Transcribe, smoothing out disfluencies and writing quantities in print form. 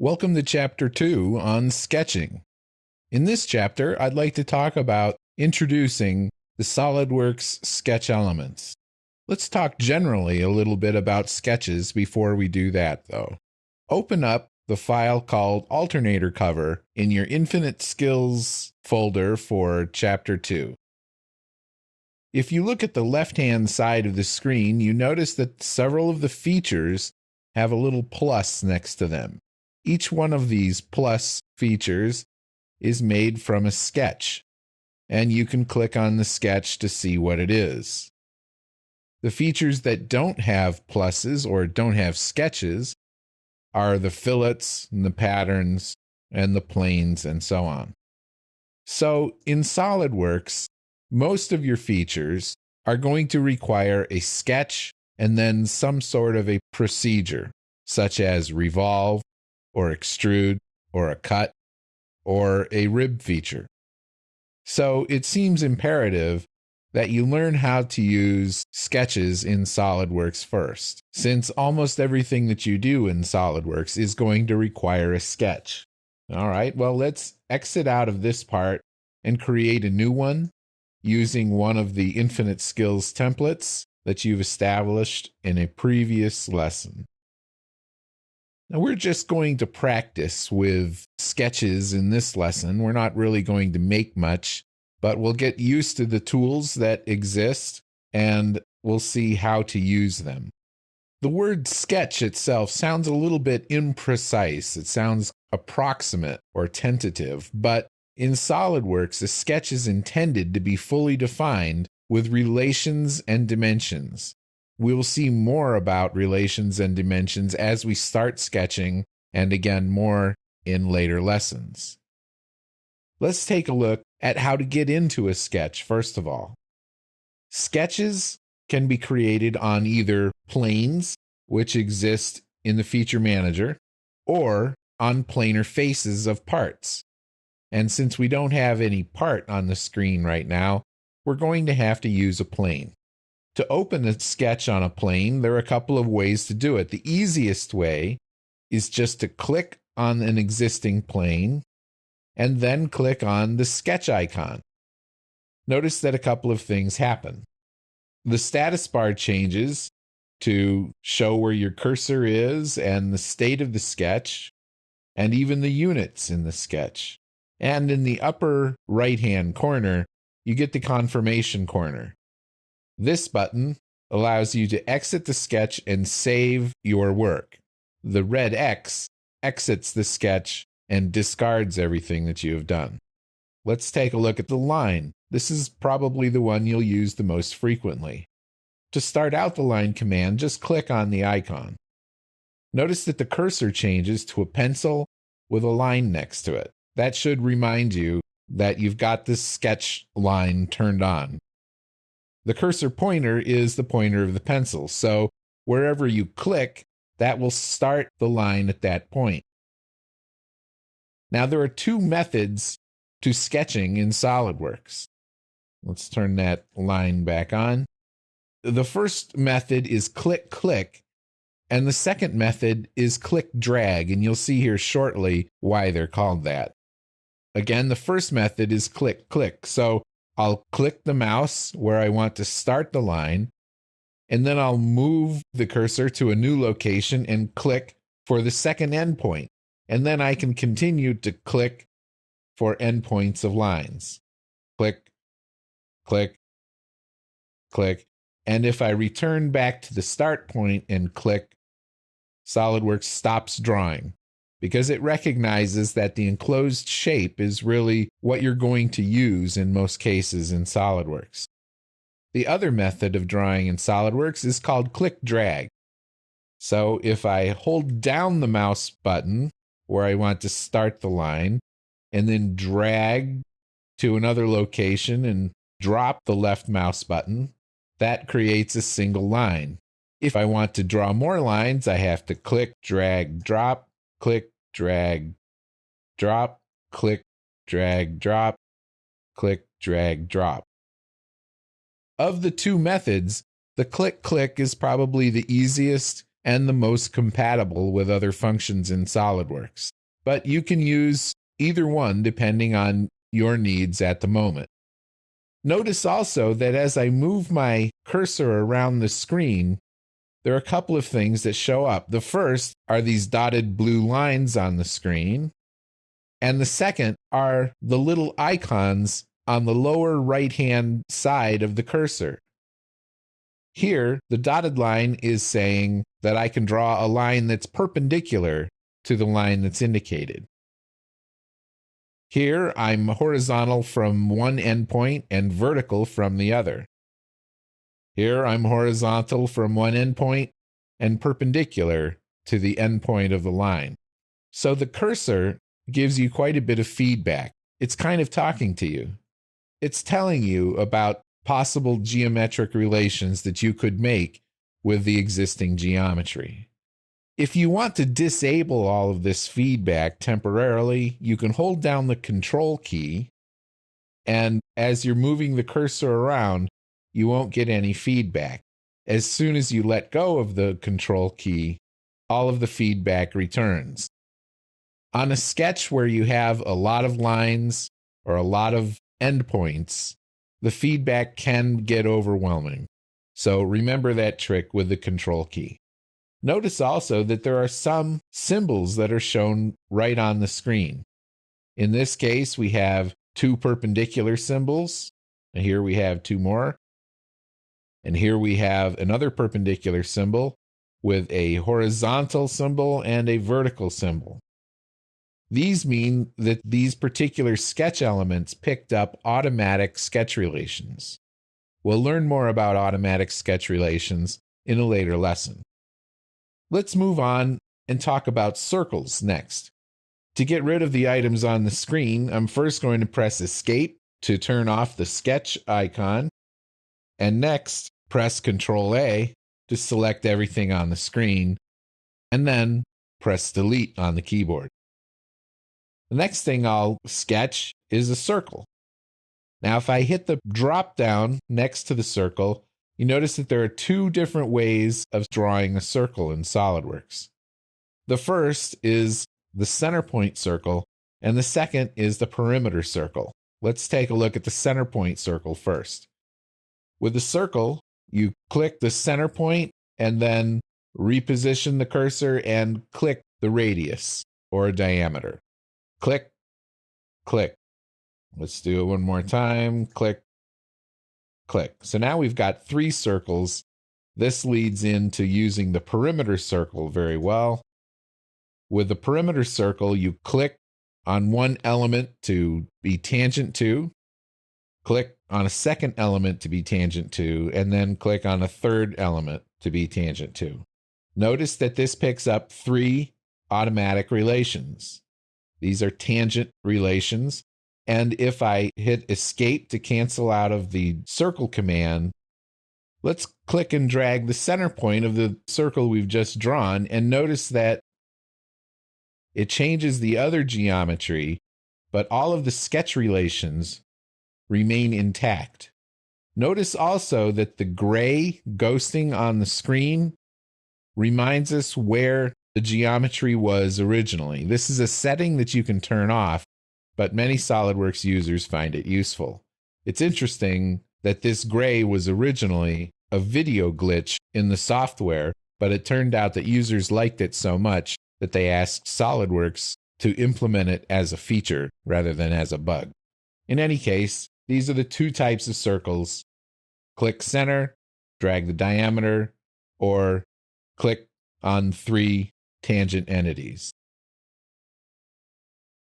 Welcome to Chapter 2 on sketching. In this chapter, I'd like to talk about introducing the SOLIDWORKS sketch elements. Let's talk generally a little bit about sketches before we do that, though. Open up the file called Alternator Cover in your Infinite Skills folder for Chapter 2. If you look at the left-hand side of the screen, you notice that several of the features have a little plus next to them. Each one of these plus features is made from a sketch, and you can click on the sketch to see what it is. The features that don't have pluses or don't have sketches are the fillets and the patterns and the planes and so on. So in SOLIDWORKS, most of your features are going to require a sketch and then some sort of a procedure, such as revolve, or extrude, or a cut, or a rib feature. So it seems imperative that you learn how to use sketches in SOLIDWORKS first, since almost everything that you do in SOLIDWORKS is going to require a sketch. All right, well, let's exit out of this part and create a new one using one of the Infinite Skills templates that you've established in a previous lesson. Now, we're just going to practice with sketches in this lesson. We're not really going to make much, but we'll get used to the tools that exist and we'll see how to use them. The word sketch itself sounds a little bit imprecise. It sounds approximate or tentative, but in SOLIDWORKS, a sketch is intended to be fully defined with relations and dimensions. We'll see more about relations and dimensions as we start sketching, and again, more in later lessons. Let's take a look at how to get into a sketch, first of all. Sketches can be created on either planes, which exist in the Feature Manager, or on planar faces of parts. And since we don't have any part on the screen right now, we're going to have to use a plane. To open a sketch on a plane, there are a couple of ways to do it. The easiest way is just to click on an existing plane and then click on the sketch icon. Notice that a couple of things happen. The status bar changes to show where your cursor is and the state of the sketch, and even the units in the sketch. And in the upper right-hand corner, you get the confirmation corner. This button allows you to exit the sketch and save your work. The red X exits the sketch and discards everything that you have done. Let's take a look at the line. This is probably the one you'll use the most frequently. To start out the line command, just click on the icon. Notice that the cursor changes to a pencil with a line next to it. That should remind you that you've got this sketch line turned on. The cursor pointer is the pointer of the pencil, so wherever you click, that will start the line at that point. Now, there are two methods to sketching in SOLIDWORKS. Let's turn that line back on. The first method is click-click, and the second method is click-drag, and you'll see here shortly why they're called that. Again, the first method is click-click, so I'll click the mouse where I want to start the line, and then I'll move the cursor to a new location and click for the second endpoint. And then I can continue to click for endpoints of lines. Click, click, click. And if I return back to the start point and click, SOLIDWORKS stops drawing, because it recognizes that the enclosed shape is really what you're going to use in most cases in SOLIDWORKS. The other method of drawing in SOLIDWORKS is called click-drag. So if I hold down the mouse button where I want to start the line, and then drag to another location and drop the left mouse button, that creates a single line. If I want to draw more lines, I have to click, drag, drop, click, drag, drop, click, drag, drop, click, drag, drop. Of the two methods, the click-click is probably the easiest and the most compatible with other functions in SOLIDWORKS. But you can use either one depending on your needs at the moment. Notice also that as I move my cursor around the screen, there are a couple of things that show up. The first are these dotted blue lines on the screen, and the second are the little icons on the lower right-hand side of the cursor. Here, the dotted line is saying that I can draw a line that's perpendicular to the line that's indicated. Here, I'm horizontal from one endpoint and vertical from the other. Here, I'm horizontal from one endpoint and perpendicular to the endpoint of the line. So the cursor gives you quite a bit of feedback. It's kind of talking to you. It's telling you about possible geometric relations that you could make with the existing geometry. If you want to disable all of this feedback temporarily, you can hold down the Control key, and as you're moving the cursor around, you won't get any feedback. As soon as you let go of the Control key, all of the feedback returns. On a sketch where you have a lot of lines or a lot of endpoints, the feedback can get overwhelming. So remember that trick with the Control key. Notice also that there are some symbols that are shown right on the screen. In this case, we have two perpendicular symbols, and here we have two more. And here we have another perpendicular symbol with a horizontal symbol and a vertical symbol. These mean that these particular sketch elements picked up automatic sketch relations. We'll learn more about automatic sketch relations in a later lesson. Let's move on and talk about circles next. To get rid of the items on the screen, I'm first going to press Escape to turn off the sketch icon, and next press Ctrl A to select everything on the screen, and then press Delete on the keyboard. The next thing I'll sketch is a circle. Now, if I hit the drop down next to the circle, you notice that there are two different ways of drawing a circle in SOLIDWORKS. The first is the center point circle, and the second is the perimeter circle. Let's take a look at the center point circle first. With the circle, you click the center point and then reposition the cursor and click the radius or diameter. Click, click. Let's do it one more time. Click, click. So now we've got three circles. This leads into using the perimeter circle very well. With the perimeter circle, you click on one element to be tangent to, click on a second element to be tangent to, and then click on a third element to be tangent to. Notice that this picks up three automatic relations. These are tangent relations. And if I hit Escape to cancel out of the circle command, let's click and drag the center point of the circle we've just drawn, and notice that it changes the other geometry, but all of the sketch relations remain intact. Notice also that the gray ghosting on the screen reminds us where the geometry was originally. This is a setting that you can turn off, but many SOLIDWORKS users find it useful. It's interesting that this gray was originally a video glitch in the software, but it turned out that users liked it so much that they asked SOLIDWORKS to implement it as a feature rather than as a bug. In any case, these are the two types of circles. Click center, drag the diameter, or click on three tangent entities.